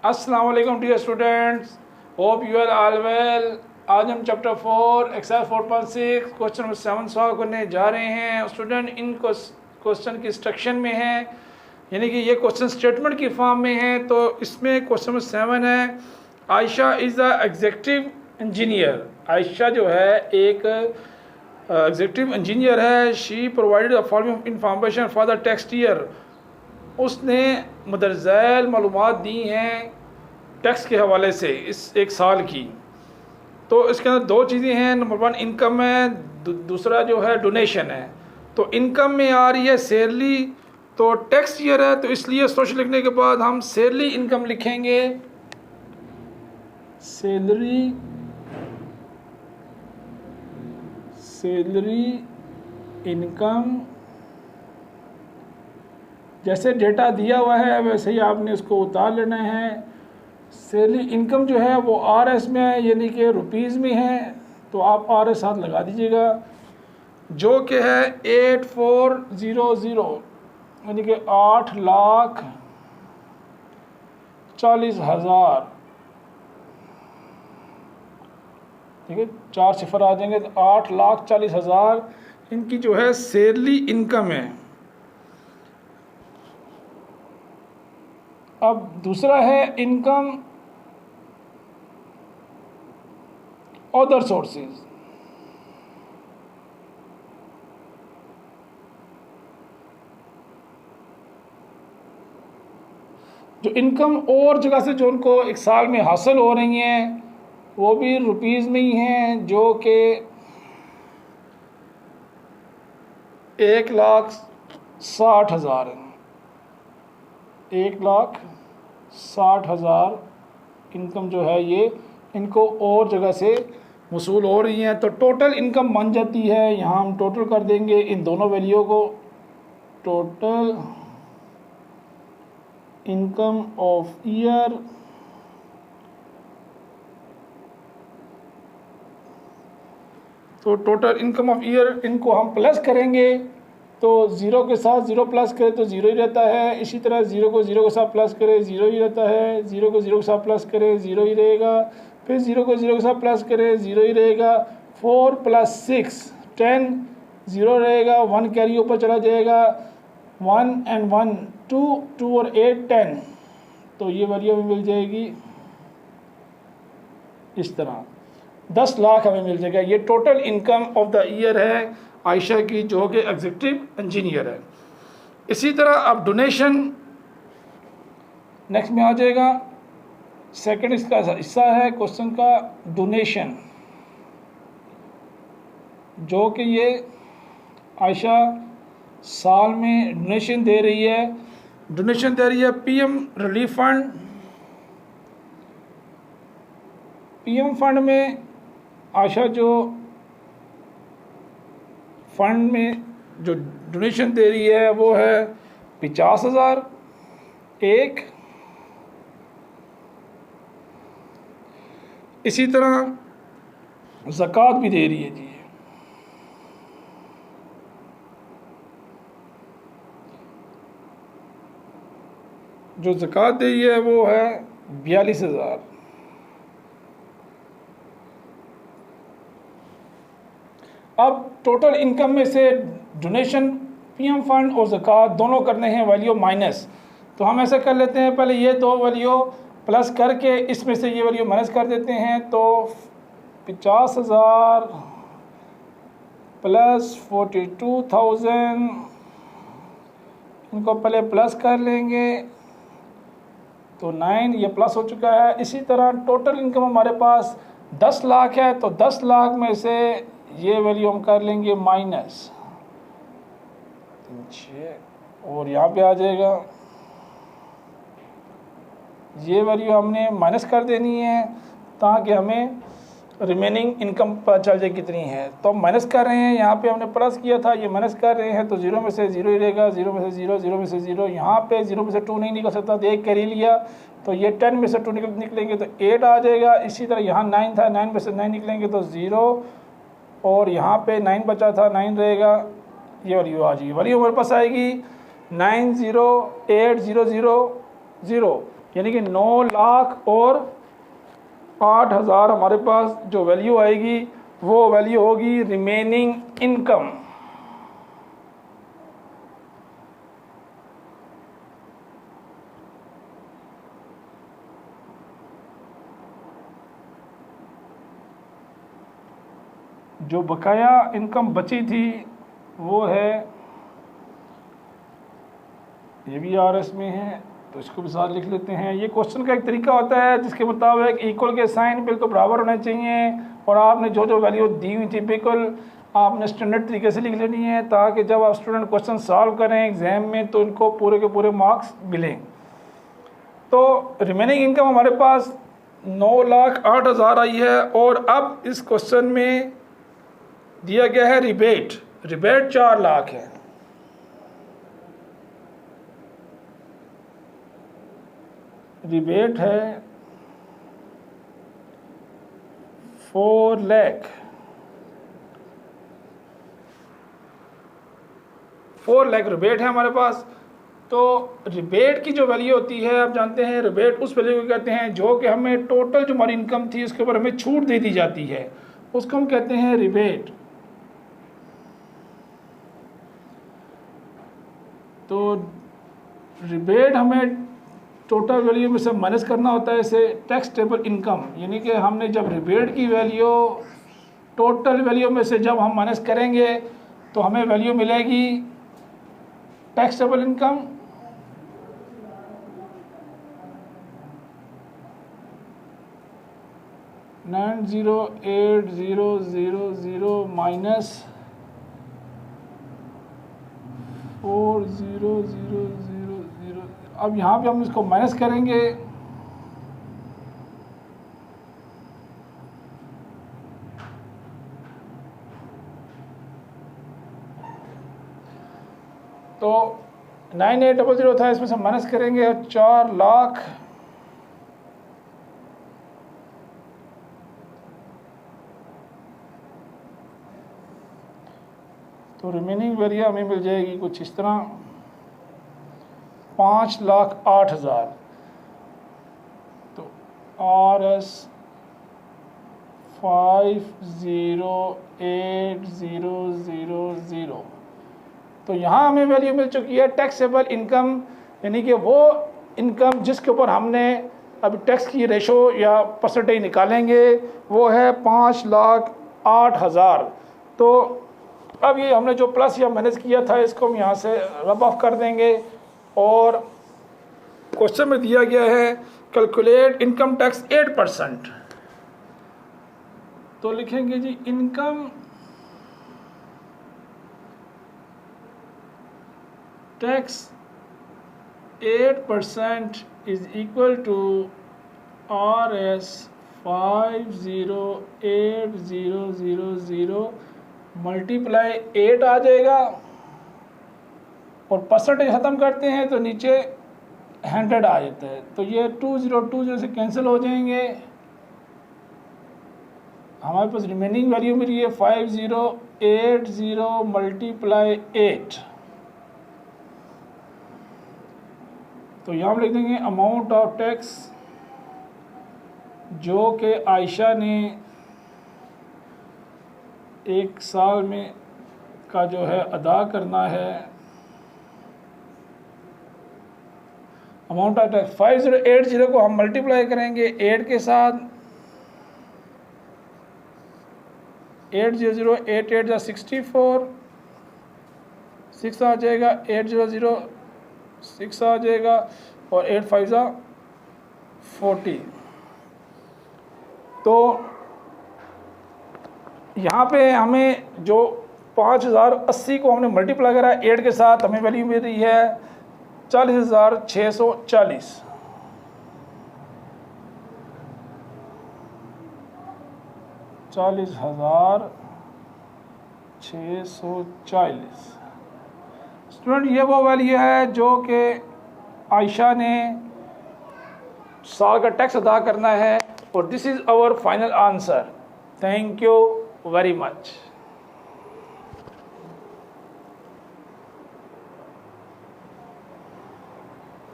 अस्सलाम वालेकुम dear students, hope you are all well. आज हम chapter 4 exercise 4.6 question number 7 solve करने जा रहे हैं। स्टूडेंट इन क्वेश्चन की इंस्ट्रक्शन में है, यानी कि ये क्वेश्चन स्टेटमेंट की फॉर्म में है। तो इसमें क्वेश्चन नंबर 7 है, Ayesha is the executive engineer. Ayesha जो है एक एग्जीक्यूटिव इंजीनियर है। She provided the following information for the text year. उसने मदरज़ैल मालूमात दी हैं टैक्स के हवाले से इस एक साल की। तो इसके अंदर दो चीज़ें हैं, नंबर 1 इनकम है, दूसरा जो है डोनेशन है। तो इनकम में आ रही है सैलरी, तो टैक्स ईयर है तो इसलिए सोशल लिखने के बाद हम सैलरी इनकम लिखेंगे। सैलरी इनकम, जैसे डेटा दिया हुआ है वैसे ही आपने इसको उतार लेना है। सैलरी इनकम जो है वो RS में है, यानी कि रुपीज़ में है, तो आप RS साथ लगा दीजिएगा, जो कि है 8400, यानी कि 8,40,000। ठीक है, 4 सिफर आ जाएंगे तो 8,40,000 इनकी जो है सैलरी इनकम है। अब दूसरा है इनकम अदर सोर्सेज। जो इनकम और जगह से जो उनको एक साल में हासिल हो रही हैं वो भी रुपीज़ में ही हैं, जो कि 1,60,000 है। 1,60,000 इनकम जो है ये इनको और जगह से वसूल हो रही हैं। तो टोटल इनकम बन जाती है, यहाँ हम टोटल कर देंगे इन दोनों वैल्यू को। टोटल इनकम ऑफ ईयर तो टोटल इनकम ऑफ ईयर इनको हम प्लस करेंगे, तो ज़ीरो के साथ ज़ीरो प्लस करें तो ज़ीरो ही रहता है। इसी तरह ज़ीरो को ज़ीरो के साथ प्लस करें ज़ीरो ही रहता है। ज़ीरो को ज़ीरो के साथ प्लस करें ज़ीरो ही रहेगा। फिर ज़ीरो को ज़ीरो के साथ प्लस करें ज़ीरो ही रहेगा। 4 + 6 10 ज़ीरो रहेगा, 1 कैरी ऊपर चला जाएगा। 1 and 1 2 और 8 10, तो ये वैल्यू हमें मिल जाएगी इस तरह 10 लाख हमें मिल जाएगा। ये total income of the year है आयशा की, जो कि एग्जीक्यूटिव इंजीनियर है। इसी तरह अब डोनेशन नेक्स्ट में आ जाएगा। सेकंड इसका हिस्सा है क्वेश्चन का डोनेशन, जो कि ये आयशा साल में डोनेशन दे रही है। डोनेशन दे रही है PM relief fund. PM fund में आयशा जो फंड में जो डोनेशन दे रही है वो है 50,000 एक। इसी तरह ज़कात भी दे रही है जी। जो ज़कात दे रही है वो है 42,000। अब टोटल इनकम में से डोनेशन, PM फंड और ज़कात दोनों करने हैं वैल्यू माइनस। तो हम ऐसा कर लेते हैं, पहले ये दो वैल्यू प्लस करके इसमें से ये वैल्यू माइनस कर देते हैं। तो 50,000 + 42,000 इनको पहले प्लस कर लेंगे, तो 9 ये प्लस हो चुका है। इसी तरह टोटल इनकम हमारे पास 10 लाख है, तो 10 लाख में से ये वैल्यू हम कर लेंगे माइनस 6 और यहाँ पे आ जाएगा। ये वैल्यू हमने माइनस कर देनी है ताकि हमें रिमेनिंग इनकम पता चल जाए कितनी है। तो हम माइनस कर रहे हैं, यहाँ पे हमने प्लस किया था, ये माइनस कर रहे हैं, तो ज़ीरो में से ज़ीरो ही रहेगा। ज़ीरो में से ज़ीरो, ज़ीरो में से ज़ीरो, यहाँ पे ज़ीरो में से 2 नहीं निकल सकता, तो 1 कैरी लिया, तो ये 10 में से 2 निकलेंगे तो 8 आ जाएगा। इसी तरह यहाँ 9 था, 9 में से 9 निकलेंगे तो 0, और यहाँ पे 9 बचा था, 9 रहेगा। ये वैल्यू आ जाएगी, वैल्यू हमारे पास आएगी 908000। यानी कि 9 लाख और 8,000 हमारे पास जो वैल्यू आएगी वो वैल्यू होगी रिमेनिंग इनकम। जो बकाया इनकम बची थी वो है, ये भी आरएस में है तो इसको भी साथ लिख लेते हैं। ये क्वेश्चन का एक तरीका होता है जिसके मुताबिक इक्वल के साइन बिल्कुल बराबर होने चाहिए और आपने जो जो वैल्यू दी हुई थी बिल्कुल आपने स्टैंडर्ड तरीके से लिख लेनी है ताकि जब आप स्टूडेंट क्वेश्चन सॉल्व करें एग्जाम में तो इनको पूरे के पूरे मार्क्स मिलें। तो रिमेनिंग इनकम हमारे पास 9,08,000 आई है और अब इस क्वेश्चन में दिया गया है रिबेट 4 लाख है। रिबेट है 4 लाख। 4 लाख रिबेट है हमारे पास। तो रिबेट की जो वैल्यू होती है आप जानते हैं, रिबेट उस वैल्यू को कहते हैं जो कि हमें टोटल जो हमारी इनकम थी उसके ऊपर हमें छूट दे दी जाती है, उसको हम कहते हैं रिबेट। तो रिबेट हमें टोटल वैल्यू में से माइनस करना होता है इसे टैक्सेबल इनकम, यानी कि हमने जब रिबेट की वैल्यू टोटल वैल्यू में से जब हम माइनस करेंगे तो हमें वैल्यू मिलेगी टैक्सेबल इनकम। $908,000 माइनस 4,000। अब यहाँ पे हम इसको माइनस करेंगे तो 9,800 था, इसमें से माइनस करेंगे 4 लाख। तो रिमेनिंग वैल्यू हमें मिल जाएगी कुछ इस तरह 5,08,000। तो RS 508,000। तो यहाँ हमें वैल्यू मिल चुकी है टैक्सेबल इनकम, यानी कि वो इनकम जिसके ऊपर हमने अब टैक्स की रेशो या परसेंटेज निकालेंगे वो है 5,08,000। तो अब ये हमने जो प्लस या माइनस किया था इसको हम यहाँ से रब ऑफ कर देंगे और क्वेश्चन में दिया गया है कैलकुलेट इनकम टैक्स 8%। तो लिखेंगे जी income tax 8% is equal to RS 508,000 multiply 8 आ जाएगा और परसेंटेज ख़त्म करते हैं तो नीचे 100 आ जाता है। तो ये 2020 से कैंसिल हो जाएंगे। हमारे पास रिमेनिंग वैल्यू मिली है 5,080 मल्टीप्लाई 8। तो यहाँ हम लिख देंगे अमाउंट ऑफ टैक्स जो कि आयशा ने एक साल में का जो है अदा करना है। अमाउंट ऑफ टैक्स 5,080 को हम मल्टीप्लाई करेंगे 8 के साथ। 800 8 8 जा 64, 6 आ जाएगा, 800 6 आ जाएगा और 8 5 जा 40। तो यहाँ पे हमें जो 5,080 को हमने मल्टीप्लाई करा 8 के साथ हमें वैल्यू मिल रही है 40,640। 40,640। स्टूडेंट ये वो वैल्यू है जो कि आयशा ने साल का टैक्स अदा करना है और this is our final answer. Thank you very much।